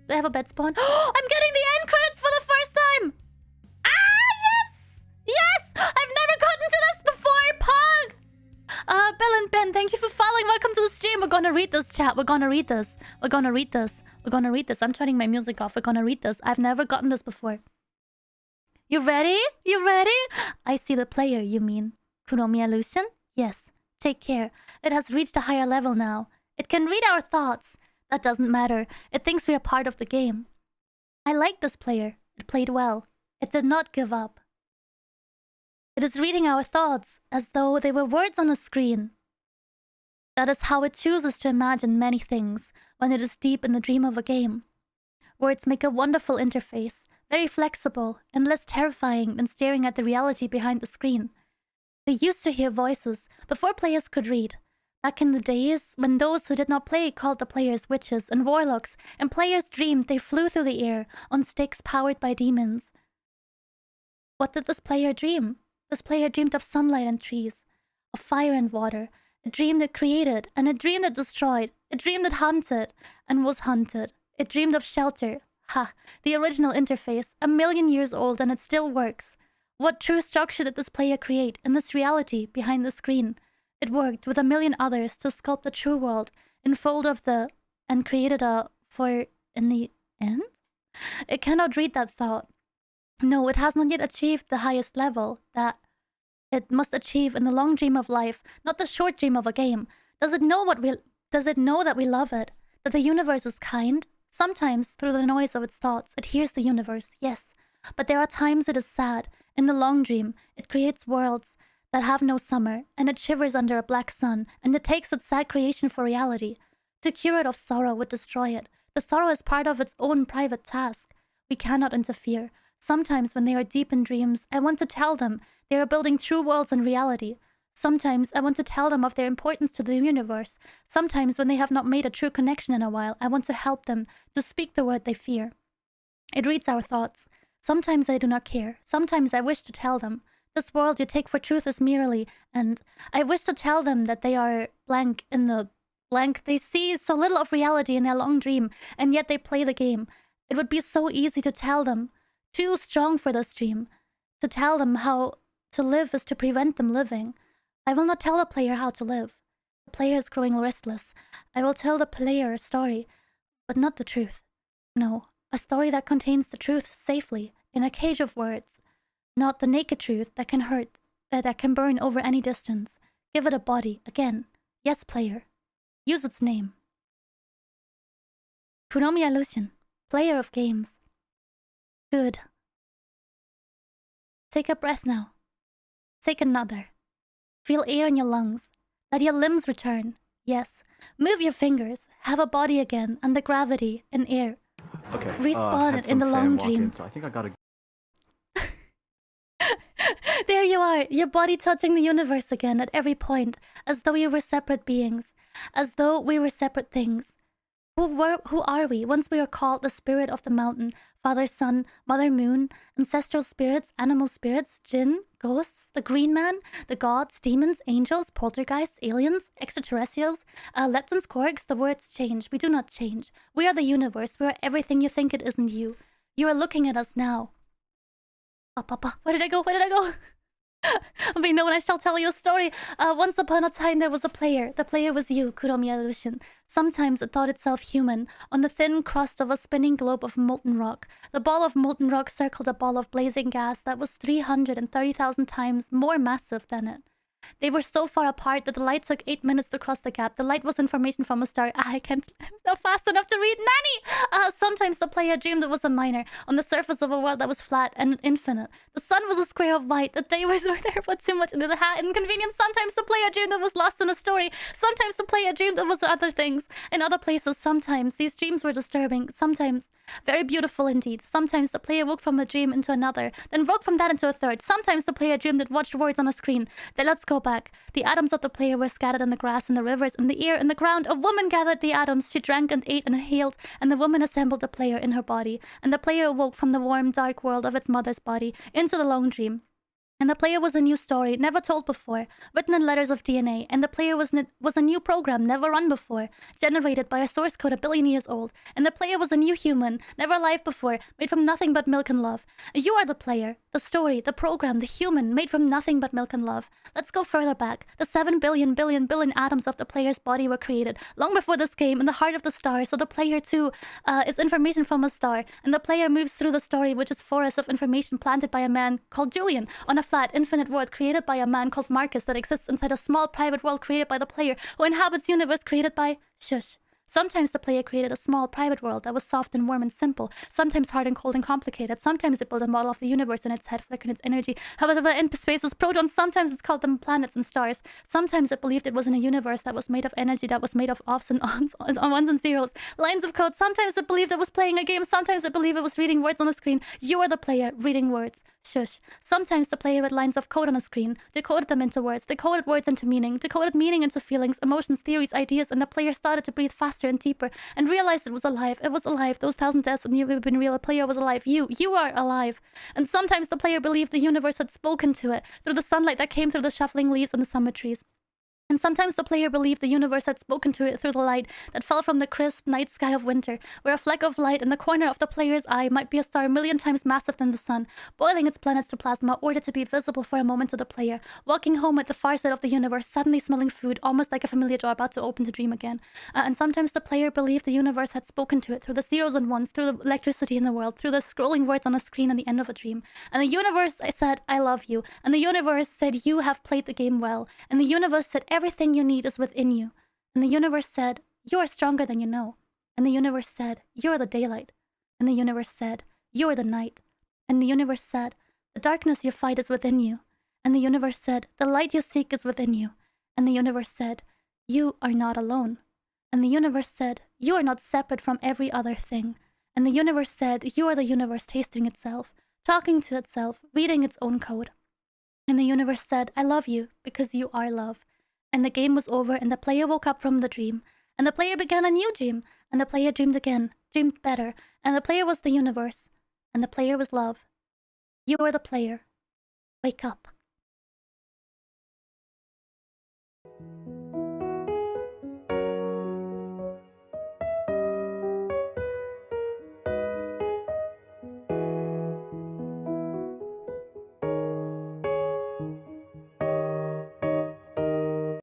Do I have a bed spawn? I'm getting the end credits for the first time! Ah, yes! Yes! I've never gotten to this before, Pug! Bell and Ben, thank you for following. Welcome to the stream. We're gonna read this, chat. We're gonna read this. We're gonna read this. We're gonna read this. I'm turning my music off. We're gonna read this. I've never gotten this before. You ready? You ready? I see the player, you mean. Kuromiya Lucien? Yes. Take care. It has reached a higher level now. It can read our thoughts. That doesn't matter. It thinks we are part of the game. I like this player. It played well. It did not give up. It is reading our thoughts as though they were words on a screen. That is how it chooses to imagine many things when it is deep in the dream of a game. Words make a wonderful interface, very flexible and less terrifying than staring at the reality behind the screen. They used to hear voices before players could read. Back in the days when those who did not play called the players witches and warlocks, and players dreamed they flew through the air on sticks powered by demons. What did this player dream? This player dreamed of sunlight and trees, of fire and water, a dream that created, and a dream that destroyed, a dream that hunted and was hunted. It dreamed of shelter. Ha! The original interface, 1,000,000 years old, and it still works. What true structure did this player create in this reality behind the screen? It worked with 1,000,000 others to sculpt a true world in fold of the... and created a... for... in the end? It cannot read that thought. No, it has not yet achieved the highest level that it must achieve in the long dream of life, not the short dream of a game. Does it know that we love it? That the universe is kind? Sometimes, through the noise of its thoughts, it hears the universe, yes. But there are times it is sad. In the long dream, it creates worlds that have no summer, and it shivers under a black sun, and it takes its sad creation for reality. To cure it of sorrow would destroy it. The sorrow is part of its own private task. We cannot interfere. Sometimes when they are deep in dreams, I want to tell them they are building true worlds in reality. Sometimes I want to tell them of their importance to the universe. Sometimes when they have not made a true connection in a while, I want to help them to speak the word they fear. It reads our thoughts. Sometimes I do not care. Sometimes I wish to tell them. This world you take for truth is merely, and I wish to tell them that they are blank in the blank. They see so little of reality in their long dream, and yet they play the game. It would be so easy to tell them. Too strong for this dream. To tell them how to live is to prevent them living. I will not tell the player how to live. The player is growing restless. I will tell the player a story, but not the truth. No, a story that contains the truth safely, in a cage of words. Not the naked truth that can hurt, that can burn over any distance. Give it a body, again. Yes, player. Use its name. Kuromiya Lucien, player of games. Good. Take a breath now. Take another. Feel air in your lungs. Let your limbs return. Yes. Move your fingers. Have a body again under gravity and air. Okay. Respawn it in the long dream. So I think I gotta... There you are, your body touching the universe again at every point, as though you were separate beings, as though we were separate things. Who are we once we are called the spirit of the mountain, Father Sun, Mother Moon, ancestral spirits, animal spirits, jinn, ghosts, the green man, the gods, demons, angels, poltergeists, aliens, extraterrestrials, leptons, quarks? The words change. We do not change. We are the universe. We are everything you think it isn't you. You are looking at us now. Papa, where did I go? Where did I go? Be known, I shall tell you a story. Once upon a time there was a player. The player was you, Kuromiya Lucien. Sometimes it thought itself human, on the thin crust of a spinning globe of molten rock. The ball of molten rock circled a ball of blazing gas that was 330,000 times more massive than it. They were so far apart that the light took 8 minutes to cross the gap. The light was information from a star. I can't... I'm not fast enough to read. Nanny! Sometimes the player dreamed it was a miner on the surface of a world that was flat and infinite. The sun was a square of white. The day was there, but too much into the inconvenience. Sometimes the player dreamed it was lost in a story. Sometimes the player dreamed it was other things in other places. Sometimes these dreams were disturbing. Sometimes very beautiful indeed. Sometimes the player woke from a dream into another, then woke from that into a third. Sometimes the player dreamed it watched words on a screen. Then let's go back. The atoms of the player were scattered in the grass, in the rivers, in the air, in the ground. A woman gathered the atoms. She drank and ate and inhaled, and the woman assembled the player in her body. And the player awoke from the warm, dark world of its mother's body into the long dream. And the player was a new story, never told before, written in letters of DNA. And the player was a new program, never run before, generated by a source code a billion years old. And the player was a new human, never alive before, made from nothing but milk and love. You are the player, the story, the program, the human, made from nothing but milk and love. Let's go further back. The 7 billion atoms of the player's body were created, long before this game, in the heart of the star. So the player, too, is information from a star. And the player moves through the story, which is forests of information planted by a man called Julian, on a flat, infinite world created by a man called Marcus that exists inside a small private world created by the player who inhabits universe created by Shush. Sometimes the player created a small private world that was soft and warm and simple, sometimes hard and cold and complicated. Sometimes it built a model of the universe in its head, flickered its energy. However, in space was protons. Sometimes it's called them planets and stars. Sometimes it believed it was in a universe that was made of energy, that was made of offs and ons, ones and zeros, lines of code. Sometimes it believed it was playing a game. Sometimes it believed it was reading words on a screen. You are the player reading words. Shush. Sometimes the player read lines of code on a screen, decoded them into words, decoded words into meaning, decoded meaning into feelings, emotions, theories, ideas, and the player started to breathe faster and deeper and realized it was alive. It was alive. Those thousand deaths and you've been real. The player was alive. You are alive. And sometimes the player believed the universe had spoken to it through the sunlight that came through the shuffling leaves on the summer trees. And sometimes the player believed the universe had spoken to it through the light that fell from the crisp night sky of winter, where a fleck of light in the corner of the player's eye might be a star a million times massive than the sun, boiling its planets to plasma, ordered to be visible for a moment to the player, walking home at the far side of the universe, suddenly smelling food, almost like a familiar door about to open to dream again. And sometimes the player believed the universe had spoken to it through the zeros and ones, through the electricity in the world, through the scrolling words on a screen at the end of a dream. And the universe said, I love you. And the universe said, you have played the game well. And the universe said, everything you need is within you. And the universe said, you are stronger than you know. And the universe said, you are the daylight. And the universe said, you are the night. And the universe said, the darkness you fight is within you. And the universe said, the light you seek is within you. And the universe said, you are not alone. And the universe said, you are not separate from every other thing. And the universe said, you are the universe tasting itself, talking to itself, reading its own code. And the universe said, I love you because you are love. And the game was over and the player woke up from the dream. And the player began a new dream. And the player dreamed again, dreamed better. And the player was the universe. And the player was love. You are the player. Wake up.